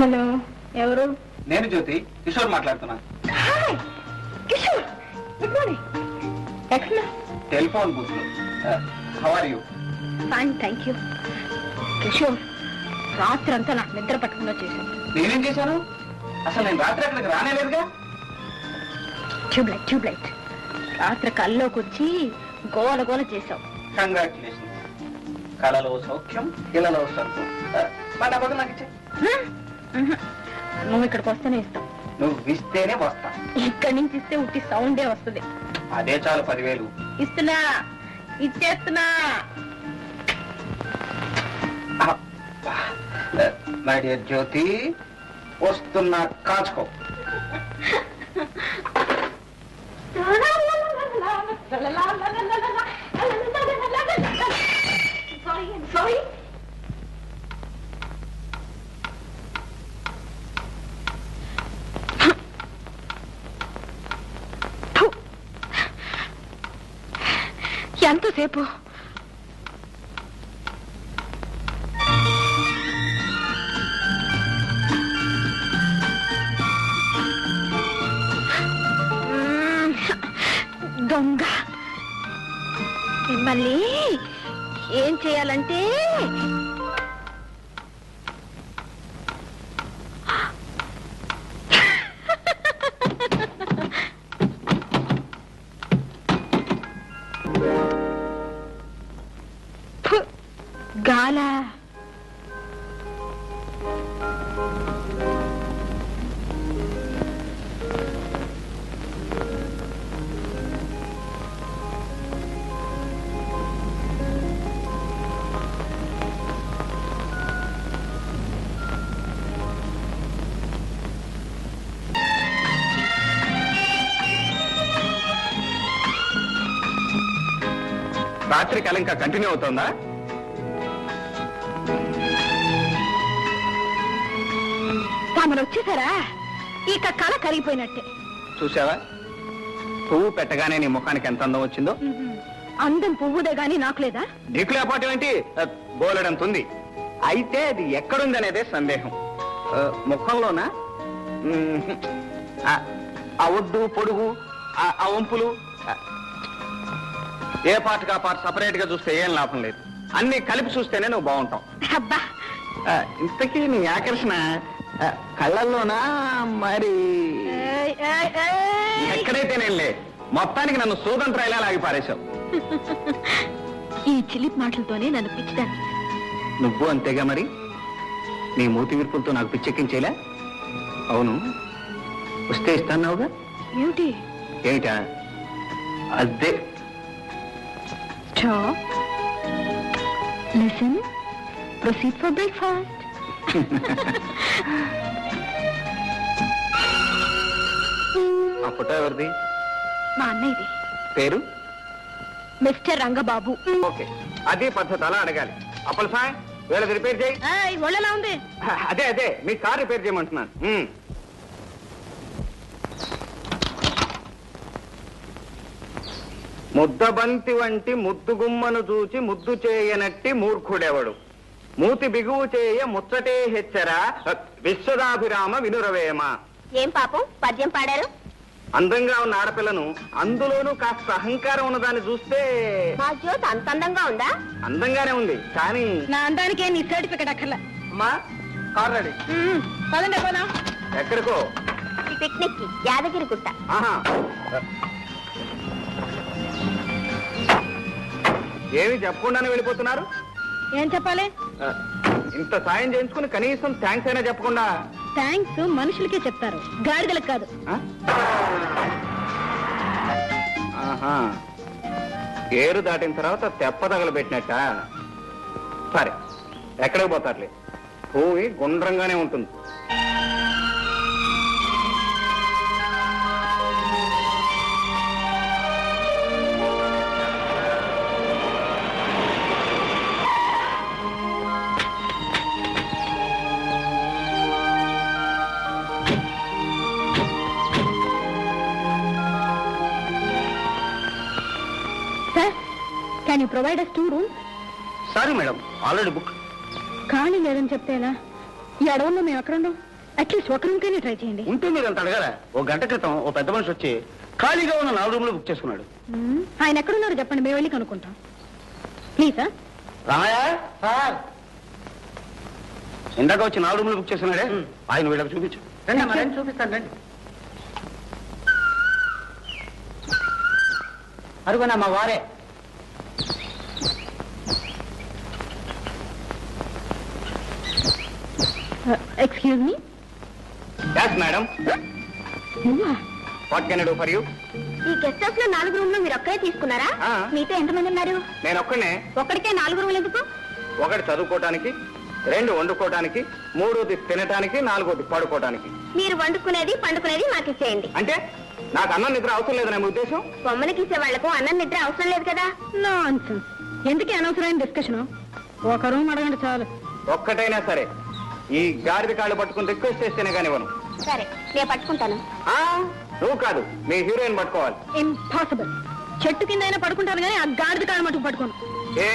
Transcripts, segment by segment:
Hello, ఎవరు? నేను జ్యోతి, కిషోర్ మాట్లాడుతున్నా. Hi Kishore, good morning. ఎక్కడ? టెలిఫోన్ బూత్ లో. How are you? Fine, thank you. Kishore, రాత్రి అంతా నాకు నిద్ర పట్టకుండా చేశాను. నేనేం చేశాను? అసలు నేను రాత్రి అక్కడికి రానేలేదుగా. ట్యూబ్లైట్ రాత్రి కల్లోకి వచ్చి గోల గోల చేశావు. కంగ్రాచులేషన్. కళలో సౌఖ్యం, ఇళ్లలో సౌఖ్యం. నా బదులు నాకు ఇచ్చే. నువ్వు ఇక్కడికి వస్తేనే ఇస్తావు. నువ్వు ఇస్తేనే వస్తా. ఇక్కడి నుంచి ఇస్తే ఉట్టి సౌండే వస్తుంది. అదే చాలు, 10,000 ఇస్తున్నా, ఇచ్చేస్తున్నా. మై డియర్ జ్యోతి, వస్తున్నా, కాచుకో. Sorry. ఎంతసేపు? దొంగ. మిమ్మల్ని ఏం చేయాలంటే గాల. రాత్రి కళ ఇంకా కంటిన్యూ అవుతుందా? తమరు వచ్చేసారా? ఇక కళ కరిగిపోయినట్టే. చూసావా, పువ్వు పెట్టగానే నీ ముఖానికి ఎంత అందం వచ్చిందో. అందం పువ్వుదే గాని నాకు లేదా? నీకు లేపాటు ఏంటి? బోలెడంతుంది. అయితే అది ఎక్కడుందనేదే సందేహం. ముఖంలోనా? ఆ ఒడ్డు పొడుగు, ఆ వంపులు, ఏ పాటగా పాట సపరేట్ గా చూస్తే ఏం లాభం లేదు. అన్ని కలిపి చూస్తేనే నువ్వు బాగుంటావు. అబ్బా, ఇంతకీ నీ ఆకర్షణ కళ్ళల్లోనా మరి ఎక్కడైతేనేలే, మొత్తానికి నన్ను సూదంట్రాయిలా లాగి పారేశావు. ఈ చిలిప్ మాటలతోనే నన్ను పిచ్చిదాన్ని. నువ్వు అంతేగా మరి. నీ మూతి విరుపులతో నాకు పిచ్చెక్కించేలా. అవును, వస్తే ఇస్తాన్నావుగా. ఏమిటి? ఏమిటా? అదే. Listen, proceed for breakfast. ఆ ఫోటో ఎవరిది? మా అన్నయ్యది. పేరు? మిస్టర్ రంగబాబు. ఓకే, అదే పద్ధతి, అలా అడగాలి. అప్పల సాయ్, వీళ్ళది రిపేర్ చేయి. ఒళ్ళలా ఉంది. అదే మీ కార్ రిపేర్ చేయమంటున్నాను. ముద్దబంతి వంటి ముద్దుగుమ్మను చూచి ముద్దు చేయనట్టి మూర్ఖుడెవడు, మూతి బిగువు చేయ ముచ్చటే హెచ్చరా విశ్వదాభిరామ వినురవేమ. ఏం పాపం పద్యం పాడారు? అందంగా ఉన్న ఆడపిల్లను, అందులోనూ కాస్త అహంకారం ఉన్నదాన్ని చూస్తే. మా జ్యోతి అంత అందంగా ఉందా? అందంగానే ఉంది, కానీ నా అందానికే నీ సర్టిఫికెట్ అక్కర్లా. అమ్మా, కార్ రెడీ. పదండి పోదాం. ఎక్కడికో? పిక్నిక్ కి, యాదగిరి గుట్ట. ఆహా, ఏమి చెప్పకుండానే వెళ్ళిపోతున్నారు? ఏం చెప్పాలి? ఇంత సాయం చేయించుకుని కనీసం థ్యాంక్స్ అయినా చెప్పకుండా. థ్యాంక్స్ మనుషులకే చెప్తారు, గాడిదలకు కాదు. ఆహా, ఏరు దాటిన తర్వాత తెప్ప తగలబెట్టినట్ట. సరే, ఎక్కడికి పోతారులే, భూమి గుండ్రంగానే ఉంటుంది. Can you provide us 2 rooms? Sorry madam, already book. ఖాళీ లేదని చెప్తే ఎలా? ఈ అడవుల్లో మేము ఎక్కడుండం? అట్లీస్ట్ ఒక రూమ్కైనా ట్రై చేయండి. ఉంటే మీరు అంత అడగారా? ఓ గంట క్రితం ఓ పెద్ద మనిషి వచ్చి ఖాళీగా ఉన్న 4 రూములు బుక్ చేసుకున్నాడు. ఆయన ఎక్కడున్నారో చెప్పండి, మేము వెళ్ళి కనుక్కుంటాం. ప్లీజా. రామయ్య సార్, ఇందాక వచ్చి 4 రూములు బుక్ చేసుకున్నాడే, ఆయన వీళ్ళకి చూపించు. రండి చూపిస్తాను రండి. అరుగునా మా వారే. Excuse me. Yes madam, what can I do for you? ఈ గెస్ట్ హౌస్ లో 4 రూమ్లు మీరు ఒక్కరే తీసుకున్నారా? ఆ. మీతో ఎంతమంది ఉన్నారు? నేను ఒక్కనే. ఒక్కడికే 4 రూములు ఎందుకు? 1 చదువుకోవటానికి, 2 వండుకోవటానికి, 3 తినటానికి, 4 పడుకోవటానికి. మీరు వండుకునేది పండుకునేది మాకు ఇచ్చేయండి. అంటే నాకు అన్నం నిద్ర అవసరం లేదని మీ ఉద్దేశం? బొమ్మలకి ఇచ్చే వాళ్లకు అన్నం నిద్ర అవసరం లేదు కదా. నాన్సెన్స్. ఎందుకే అనవసరమైన డిస్కషన్? ఒక రూమ్ అడగండి చాలు. ఒక్కటైనా సరే ఈ గాడిద కాళ్ళు పట్టుకుని రిక్వెస్ట్ చేస్తేనే కానివ్వను. సరే, నేను పట్టుకుంటాను. నువ్వు కాదు, మీ హీరోయిన్ పట్టుకోవాలి. ఇంపాసిబుల్. చెట్టు కింద అయినా పడుకుంటాను కానీ ఆ గాడిద కాళ్ళు మటుకు పట్టుకోను. ఏ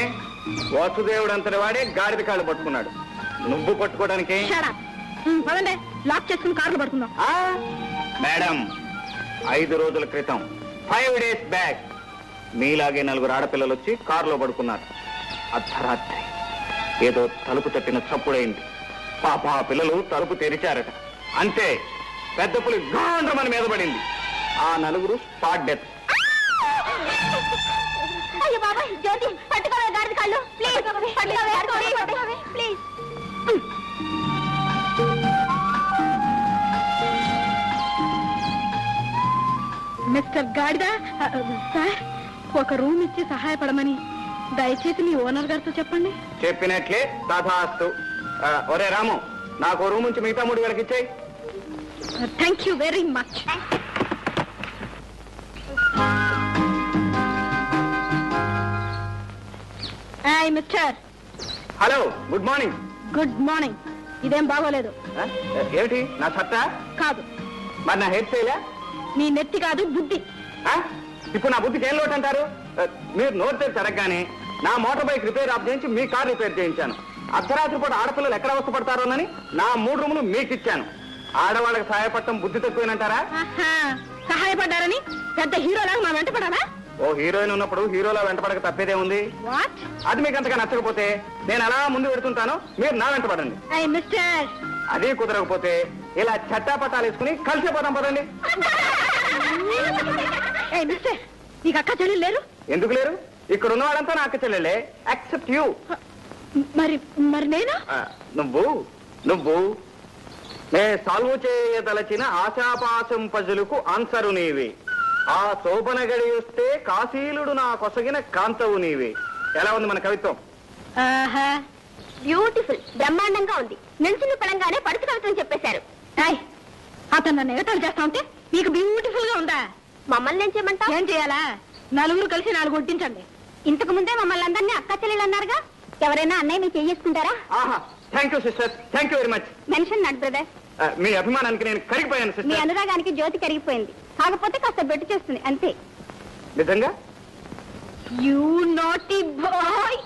వసుదేవుడు అంతటి వాడే గాడిద కాళ్ళు పట్టుకున్నాడు, నువ్వు పట్టుకోవడానికి? పదండి, లాక్ చేసుకుని కార్లు పడుకుందాం. మేడం, 5 రోజుల క్రితం 5 days బ్యాక్ మీలాగే 4 ఆడపిల్లలు వచ్చి కారులో పడుకున్నారు. అర్ధరాత్రి ఏదో తలుపు తట్టిన చప్పుడైంది. పాప ఆ పిల్లలు తలుపు తెరిచారట. అంతే, పెద్ద పులి గాండ్రమని మీద పడింది. ఆ 4 స్పాట్ డెత్. అయ్యో బాబా, జ్యోతి పట్టుకోవే గాడిద కాళ్ళు ప్లీజ్. పట్టుకోవే ప్లీజ్. మిస్టర్ గాడిద సార్, ఒక రూమ్ ఇచ్చి సహాయపడమని దయచేసి మీ ఓనర్ గారితో చెప్పండి. చెప్పినట్లే తథాస్తు. ఒరే రాము, నాకు రూమ్ నుంచి మిగతా 3 గడికి ఇచ్చేయి. Thank you very much. Hi mister. Hello, good morning. Good morning. ఇదేం బాగోలేదు. ఏమిటి నా సత్తా? కాదు. మరి నా హెయిర్ స్టైలా? నీ నెత్తి కాదు, బుద్ధి. ఇప్పుడు నా బుద్ధికి ఏం లోటు అంటారు? మీరు నోరు తెరిచి అడగగానే నా మోటార్ బైక్ రిపేర్ ఆఫ్ చేయించి మీ కార్ రిపేర్ చేయించాను. అర్ధరాత్రి పూట ఆడపిల్లలు ఎక్కడ అవస్థపడతారోనని నా 3 రూములు మీకు ఇచ్చాను. ఆడవాళ్ళకి సహాయపడటం బుద్ధి తక్కువేనంటారా? సహాయపడ్డారని పెద్ద హీరోలాగా మా వెంట పడాలా? ఓ హీరోయిన్ ఉన్నప్పుడు హీరోలా వెంటపడక తప్పేదే ఉంది. అది మీకు అంతగా నచ్చకపోతే నేను అలా ముందు పెడుతుంటాను, మీరు నా వెంట పడండి. మిస్టర్, అదే కుదరకపోతే ఇలా చట్టాపట్టాలు వేసుకుని కలిసిపోతాం పదండి. మిస్టర్, నీకు అక్క చెల్లెలు లేరు? ఎందుకు లేరు? ఇక్కడ ఉన్న వాళ్ళంతా నా అక్క చెల్లెలే, యాక్సెప్ట్ యూ. మరి మరి నేను? నువ్వు నే సాల్వ్ చేయదలచిన ఆశాపాశం పజులకు ఆన్సరు నీవి. ఆ శోభన గడి వస్తే కాశీలుడు నా కొసగిన కాంతవు నీవి. ఎలా ఉంది మన కవిత్వం? బ్యూటిఫుల్, బ్రహ్మాండంగా ఉంది. నిలిచిన పడంగానే పడుచు కవిత్వం చెప్పేశారు. అతను నన్ను ఎగతాళి చేస్తా ఉంటే మీకు బ్యూటిఫుల్ గా ఉందా? మమ్మల్ని ఏం చేయమంటా? ఏం చేయాలా? 4 కలిసి 4 కొట్టించండి. ఇంతకు ముందే మమ్మల్ని అందరినీ అక్క చెల్లెలు అన్నారుగా. ఎవరైనా అన్నయ్య మీరు చేసుకుంటారా? Thank you sister, thank you very much. Mention not brother. మీ అభిమానానికి నేను కరిగిపోయాను సిస్టర్. మీ అనురాగానికి జ్యోతి కరిగిపోయింది. కాకపోతే కాస్త బెట్టు చేస్తుంది అంతే. నిజంగా? You naughty boy.